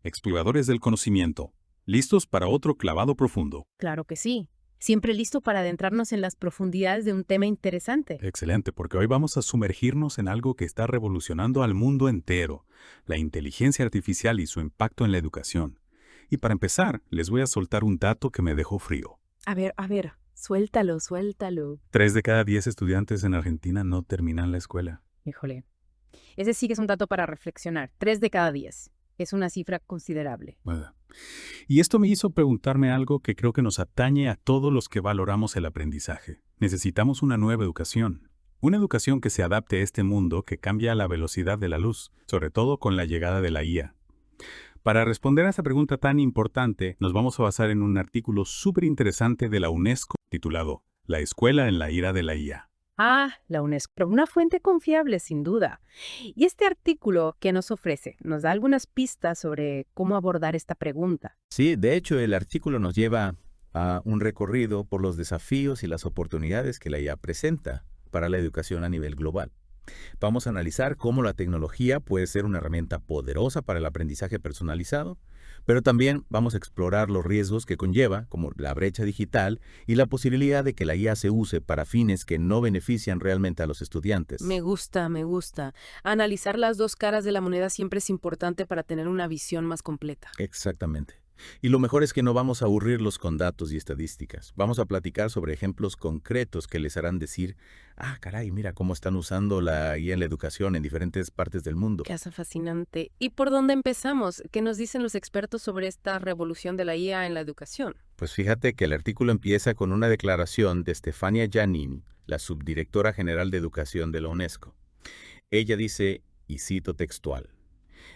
exploradores del conocimiento, listos para otro clavado profundo. Claro que sí. Siempre listo para adentrarnos en las profundidades de un tema interesante. Excelente, porque hoy vamos a sumergirnos en algo que está revolucionando al mundo entero, la inteligencia artificial y su impacto en la educación. Y para empezar, les voy a soltar un dato que me dejó frío. A ver, suéltalo, suéltalo. 3 de cada 10 estudiantes en Argentina no terminan la escuela. Híjole. Ese sí que es un dato para reflexionar. 3 de cada 10. Es una cifra considerable. Nada. Y esto me hizo preguntarme algo que creo que nos atañe a todos los que valoramos el aprendizaje. Necesitamos una nueva educación. Una educación que se adapte a este mundo que cambia a la velocidad de la luz, sobre todo con la llegada de la IA. Para responder a esta pregunta tan importante, nos vamos a basar en un artículo súper interesante de la UNESCO titulado La escuela en la era de la IA. Ah, la UNESCO. Una fuente confiable, sin duda. Y este artículo que nos ofrece nos da algunas pistas sobre cómo abordar esta pregunta. Sí, de hecho, el artículo nos lleva a un recorrido por los desafíos y las oportunidades que la IA presenta para la educación a nivel global. Vamos a analizar cómo la tecnología puede ser una herramienta poderosa para el aprendizaje personalizado, pero también vamos a explorar los riesgos que conlleva, como la brecha digital y la posibilidad de que la IA se use para fines que no benefician realmente a los estudiantes. Me gusta, me gusta. Analizar las dos caras de la moneda siempre es importante para tener una visión más completa. Exactamente. Y lo mejor es que no vamos a aburrirlos con datos y estadísticas. Vamos a platicar sobre ejemplos concretos que les harán decir, ah, caray, mira cómo están usando la IA en la educación en diferentes partes del mundo. Casa fascinante. ¿Y por dónde empezamos? ¿Qué nos dicen los expertos sobre esta revolución de la IA en la educación? Pues fíjate que el artículo empieza con una declaración de Stefania Giannini, la subdirectora general de educación de la UNESCO. Ella dice, y cito textual: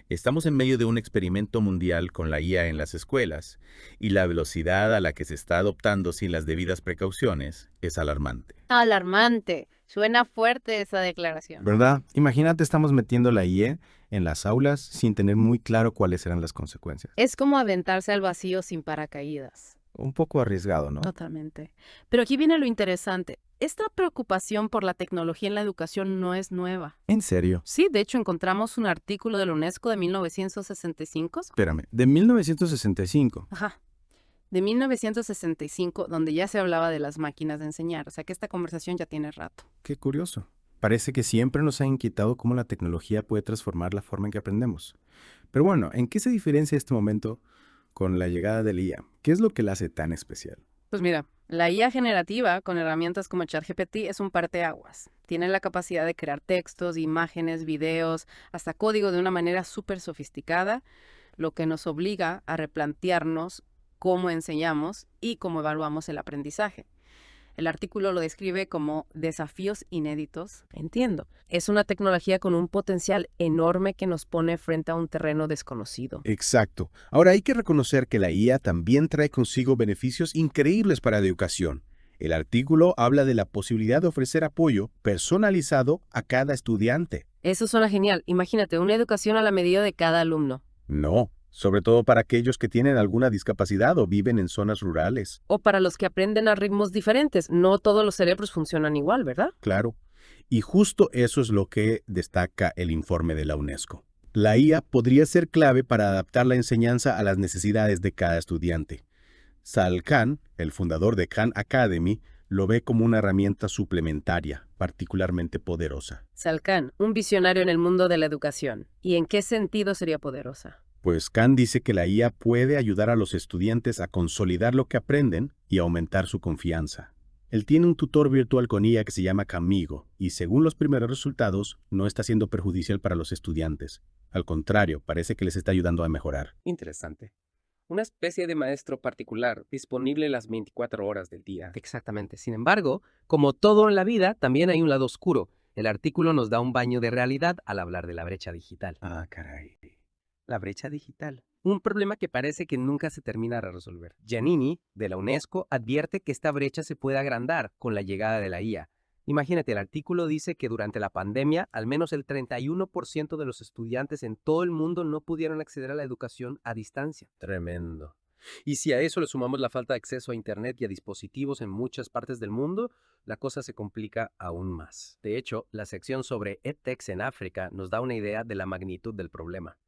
estamos en medio de un experimento mundial con la IA en las escuelas, y la velocidad a la que se está adoptando sin las debidas precauciones es alarmante. Alarmante. Suena fuerte esa declaración. ¿Verdad? Imagínate, estamos metiendo la IE en las aulas sin tener muy claro cuáles serán las consecuencias. Es como aventarse al vacío sin paracaídas. Un poco arriesgado, ¿no? Totalmente. Pero aquí viene lo interesante. Esta preocupación por la tecnología en la educación no es nueva. ¿En serio? Sí, de hecho encontramos un artículo de la UNESCO de 1965. Espérame, de 1965. Ajá. De 1965, donde ya se hablaba de las máquinas de enseñar. O sea que esta conversación ya tiene rato. Qué curioso. Parece que siempre nos ha inquietado cómo la tecnología puede transformar la forma en que aprendemos. Pero bueno, ¿en qué se diferencia este momento con la llegada de la IA? ¿Qué es lo que la hace tan especial? Pues mira, la IA generativa con herramientas como ChatGPT es un parteaguas. Tiene la capacidad de crear textos, imágenes, videos, hasta código de una manera súper sofisticada, lo que nos obliga a replantearnos cómo enseñamos y cómo evaluamos el aprendizaje. El artículo lo describe como desafíos inéditos. Entiendo. Es una tecnología con un potencial enorme que nos pone frente a un terreno desconocido. Exacto. Ahora hay que reconocer que la IA también trae consigo beneficios increíbles para la educación. El artículo habla de la posibilidad de ofrecer apoyo personalizado a cada estudiante. Eso suena genial. Imagínate, una educación a la medida de cada alumno. No, sobre todo para aquellos que tienen alguna discapacidad o viven en zonas rurales. O para los que aprenden a ritmos diferentes. No todos los cerebros funcionan igual, ¿verdad? Claro. Y justo eso es lo que destaca el informe de la UNESCO. La IA podría ser clave para adaptar la enseñanza a las necesidades de cada estudiante. Sal Khan, el fundador de Khan Academy, lo ve como una herramienta suplementaria, particularmente poderosa. Sal Khan, un visionario en el mundo de la educación. ¿Y en qué sentido sería poderosa? Pues Khan dice que la IA puede ayudar a los estudiantes a consolidar lo que aprenden y aumentar su confianza. Él tiene un tutor virtual con IA que se llama Camigo, y según los primeros resultados, no está siendo perjudicial para los estudiantes. Al contrario, parece que les está ayudando a mejorar. Interesante. Una especie de maestro particular disponible las 24 horas del día. Exactamente. Sin embargo, como todo en la vida, también hay un lado oscuro. El artículo nos da un baño de realidad al hablar de la brecha digital. Ah, caray. La brecha digital. Un problema que parece que nunca se termina de resolver. Giannini, de la UNESCO, advierte que esta brecha se puede agrandar con la llegada de la IA. Imagínate, el artículo dice que durante la pandemia, al menos el 31% de los estudiantes en todo el mundo no pudieron acceder a la educación a distancia. Tremendo. Y si a eso le sumamos la falta de acceso a Internet y a dispositivos en muchas partes del mundo, la cosa se complica aún más. De hecho, la sección sobre EdTechs en África nos da una idea de la magnitud del problema.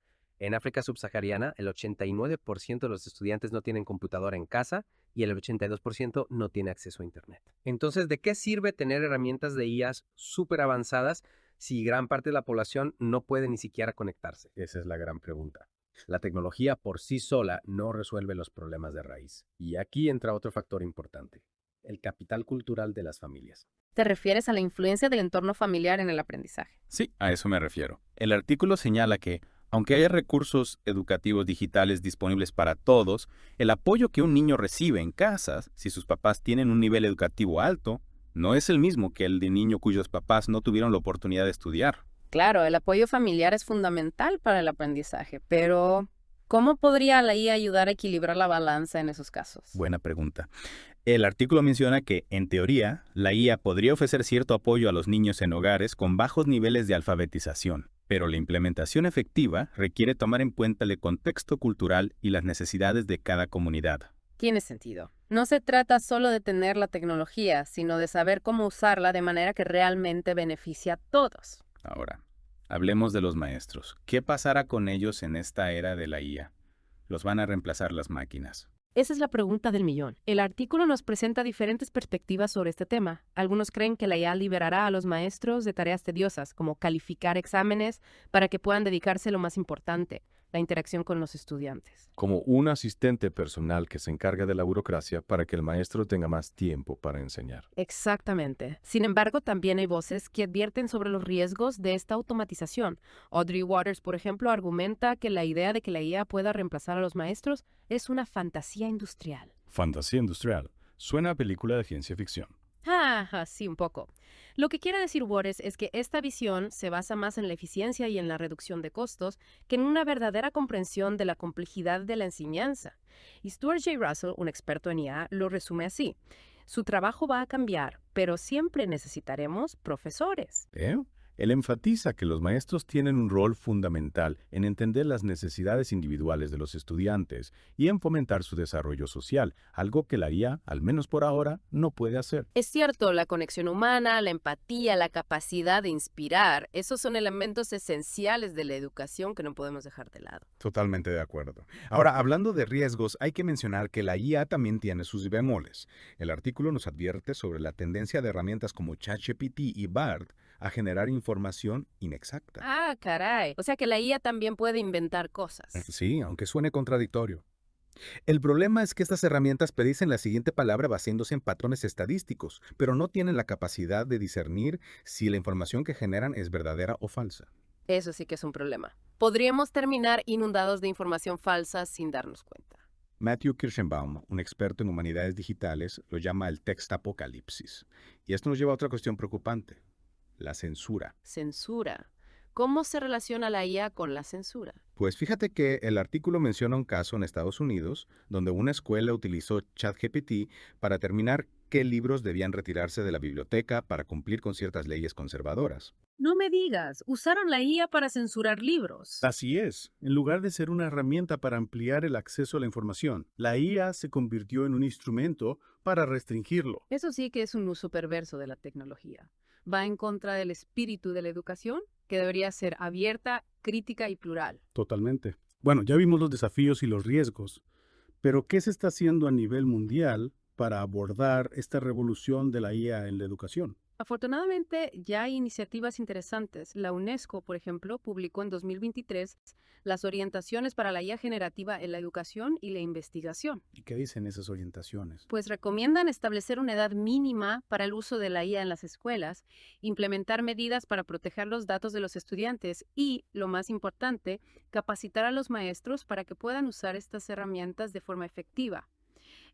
En África subsahariana, el 89% de los estudiantes no tienen computadora en casa y el 82% no tiene acceso a Internet. Entonces, ¿de qué sirve tener herramientas de IAs súper avanzadas si gran parte de la población no puede ni siquiera conectarse? Esa es la gran pregunta. La tecnología por sí sola no resuelve los problemas de raíz. Y aquí entra otro factor importante, el capital cultural de las familias. ¿Te refieres a la influencia del entorno familiar en el aprendizaje? Sí, a eso me refiero. El artículo señala que, aunque haya recursos educativos digitales disponibles para todos, el apoyo que un niño recibe en casa, si sus papás tienen un nivel educativo alto, no es el mismo que el de niño cuyos papás no tuvieron la oportunidad de estudiar. Claro, el apoyo familiar es fundamental para el aprendizaje, pero ¿cómo podría la IA ayudar a equilibrar la balanza en esos casos? Buena pregunta. El artículo menciona que, en teoría, la IA podría ofrecer cierto apoyo a los niños en hogares con bajos niveles de alfabetización, pero la implementación efectiva requiere tomar en cuenta el contexto cultural y las necesidades de cada comunidad. Tiene sentido. No se trata solo de tener la tecnología, sino de saber cómo usarla de manera que realmente beneficie a todos. Ahora, hablemos de los maestros. ¿Qué pasará con ellos en esta era de la IA? ¿Los van a reemplazar las máquinas? Esa es la pregunta del millón. El artículo nos presenta diferentes perspectivas sobre este tema. Algunos creen que la IA liberará a los maestros de tareas tediosas, como calificar exámenes, para que puedan dedicarse a lo más importante, la interacción con los estudiantes. Como un asistente personal que se encarga de la burocracia para que el maestro tenga más tiempo para enseñar. Exactamente. Sin embargo, también hay voces que advierten sobre los riesgos de esta automatización. Audrey Waters, por ejemplo, argumenta que la idea de que la IA pueda reemplazar a los maestros es una fantasía industrial. Fantasía industrial. Suena a película de ciencia ficción. Sí, un poco. Lo que quiere decir Waters es que esta visión se basa más en la eficiencia y en la reducción de costos que en una verdadera comprensión de la complejidad de la enseñanza. Y Stuart J. Russell, un experto en IA, lo resume así. Su trabajo va a cambiar, pero siempre necesitaremos profesores. Él enfatiza que los maestros tienen un rol fundamental en entender las necesidades individuales de los estudiantes y en fomentar su desarrollo social, algo que la IA, al menos por ahora, no puede hacer. Es cierto, la conexión humana, la empatía, la capacidad de inspirar, esos son elementos esenciales de la educación que no podemos dejar de lado. Totalmente de acuerdo. Ahora, hablando de riesgos, hay que mencionar que la IA también tiene sus bemoles. El artículo nos advierte sobre la tendencia de herramientas como ChatGPT y BARD a generar información inexacta. Caray. O sea que la IA también puede inventar cosas. Sí, aunque suene contradictorio. El problema es que estas herramientas predicen la siguiente palabra basándose en patrones estadísticos, pero no tienen la capacidad de discernir si la información que generan es verdadera o falsa. Eso sí que es un problema. Podríamos terminar inundados de información falsa sin darnos cuenta. Matthew Kirschenbaum, un experto en humanidades digitales, lo llama el textapocalipsis. Y esto nos lleva a otra cuestión preocupante: la censura. Censura. ¿Cómo se relaciona la IA con la censura? Pues fíjate que el artículo menciona un caso en Estados Unidos donde una escuela utilizó ChatGPT para determinar qué libros debían retirarse de la biblioteca para cumplir con ciertas leyes conservadoras. No me digas, usaron la IA para censurar libros. Así es. En lugar de ser una herramienta para ampliar el acceso a la información, la IA se convirtió en un instrumento para restringirlo. Eso sí que es un uso perverso de la tecnología. Va en contra del espíritu de la educación, que debería ser abierta, crítica y plural. Totalmente. Bueno, ya vimos los desafíos y los riesgos, pero ¿qué se está haciendo a nivel mundial para abordar esta revolución de la IA en la educación? Afortunadamente, ya hay iniciativas interesantes. La UNESCO, por ejemplo, publicó en 2023 las orientaciones para la IA generativa en la educación y la investigación. ¿Y qué dicen esas orientaciones? Pues recomiendan establecer una edad mínima para el uso de la IA en las escuelas, implementar medidas para proteger los datos de los estudiantes y, lo más importante, capacitar a los maestros para que puedan usar estas herramientas de forma efectiva.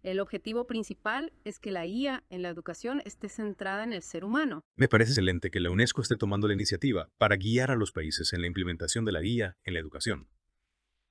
El objetivo principal es que la IA en la educación esté centrada en el ser humano. Me parece excelente que la UNESCO esté tomando la iniciativa para guiar a los países en la implementación de la IA en la educación.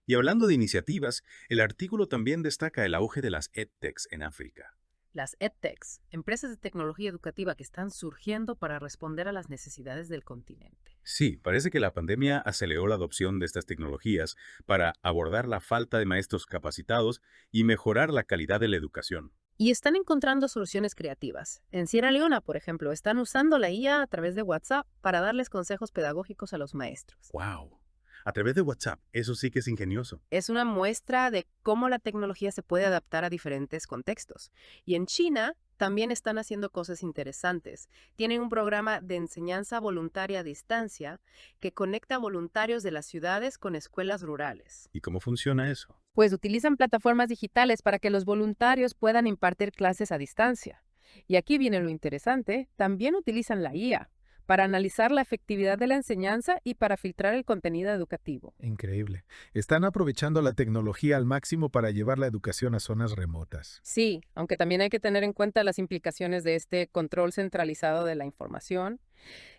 Y hablando de iniciativas, el artículo también destaca el auge de las EdTechs en África. Las EdTechs, empresas de tecnología educativa que están surgiendo para responder a las necesidades del continente. Sí, parece que la pandemia aceleró la adopción de estas tecnologías para abordar la falta de maestros capacitados y mejorar la calidad de la educación. Y están encontrando soluciones creativas. En Sierra Leona, por ejemplo, están usando la IA a través de WhatsApp para darles consejos pedagógicos a los maestros. ¡Wow! A través de WhatsApp, eso sí que es ingenioso. Es una muestra de cómo la tecnología se puede adaptar a diferentes contextos. Y en China también están haciendo cosas interesantes. Tienen un programa de enseñanza voluntaria a distancia que conecta voluntarios de las ciudades con escuelas rurales. ¿Y cómo funciona eso? Pues utilizan plataformas digitales para que los voluntarios puedan impartir clases a distancia. Y aquí viene lo interesante, también utilizan la IA para analizar la efectividad de la enseñanza y para filtrar el contenido educativo. Increíble. Están aprovechando la tecnología al máximo para llevar la educación a zonas remotas. Sí, aunque también hay que tener en cuenta las implicaciones de este control centralizado de la información.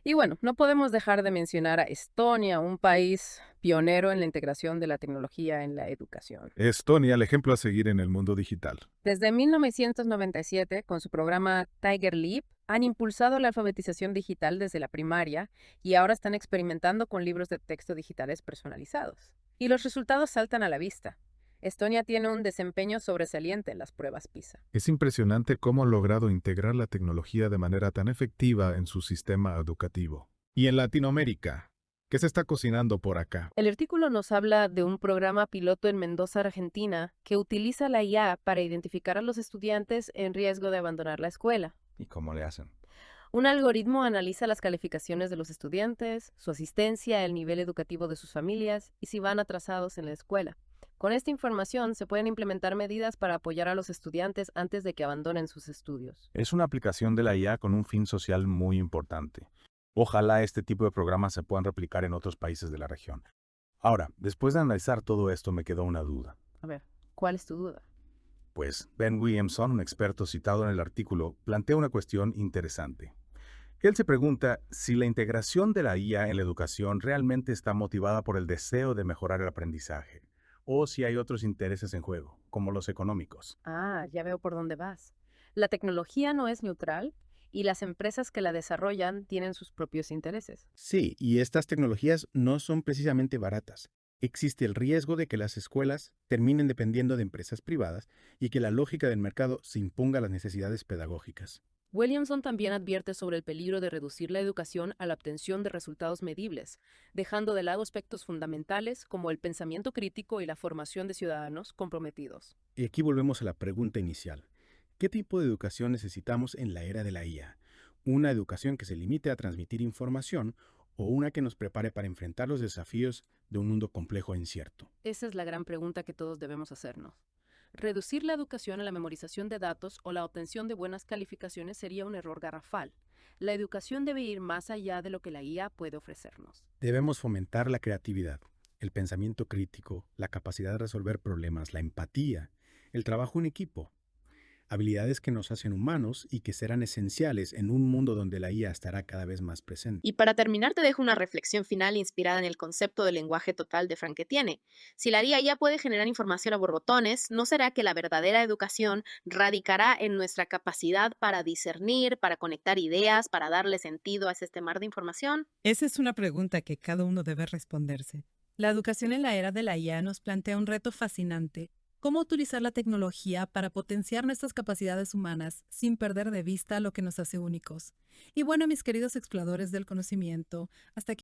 Y bueno, no podemos dejar de mencionar a Estonia, un país pionero en la integración de la tecnología en la educación. Estonia, el ejemplo a seguir en el mundo digital. Desde 1997, con su programa Tiger Leap, han impulsado la alfabetización digital desde la primaria y ahora están experimentando con libros de texto digitales personalizados. Y los resultados saltan a la vista. Estonia tiene un desempeño sobresaliente en las pruebas PISA. Es impresionante cómo han logrado integrar la tecnología de manera tan efectiva en su sistema educativo. Y en Latinoamérica, ¿qué se está cocinando por acá? El artículo nos habla de un programa piloto en Mendoza, Argentina, que utiliza la IA para identificar a los estudiantes en riesgo de abandonar la escuela. ¿Y cómo le hacen? Un algoritmo analiza las calificaciones de los estudiantes, su asistencia, el nivel educativo de sus familias y si van atrasados en la escuela. Con esta información se pueden implementar medidas para apoyar a los estudiantes antes de que abandonen sus estudios. Es una aplicación de la IA con un fin social muy importante. Ojalá este tipo de programas se puedan replicar en otros países de la región. Ahora, después de analizar todo esto, me quedó una duda. A ver, ¿cuál es tu duda? Pues Ben Williamson, un experto citado en el artículo, plantea una cuestión interesante. Él se pregunta si la integración de la IA en la educación realmente está motivada por el deseo de mejorar el aprendizaje, o si hay otros intereses en juego, como los económicos. Ah, ya veo por dónde vas. La tecnología no es neutral y las empresas que la desarrollan tienen sus propios intereses. Sí, y estas tecnologías no son precisamente baratas. Existe el riesgo de que las escuelas terminen dependiendo de empresas privadas y que la lógica del mercado se imponga a las necesidades pedagógicas. Williamson también advierte sobre el peligro de reducir la educación a la obtención de resultados medibles, dejando de lado aspectos fundamentales como el pensamiento crítico y la formación de ciudadanos comprometidos. Y aquí volvemos a la pregunta inicial. ¿Qué tipo de educación necesitamos en la era de la IA? ¿Una educación que se limite a transmitir información o una que nos prepare para enfrentar los desafíos de un mundo complejo e incierto? Esa es la gran pregunta que todos debemos hacernos. Reducir la educación a la memorización de datos o la obtención de buenas calificaciones sería un error garrafal. La educación debe ir más allá de lo que la IA puede ofrecernos. Debemos fomentar la creatividad, el pensamiento crítico, la capacidad de resolver problemas, la empatía, el trabajo en equipo. Habilidades que nos hacen humanos y que serán esenciales en un mundo donde la IA estará cada vez más presente. Y para terminar te dejo una reflexión final inspirada en el concepto del lenguaje total de Frank Etienne. Si la IA ya puede generar información a borbotones, ¿no será que la verdadera educación radicará en nuestra capacidad para discernir, para conectar ideas, para darle sentido a este mar de información? Esa es una pregunta que cada uno debe responderse. La educación en la era de la IA nos plantea un reto fascinante. ¿Cómo utilizar la tecnología para potenciar nuestras capacidades humanas sin perder de vista lo que nos hace únicos? Y bueno, mis queridos exploradores del conocimiento, hasta aquí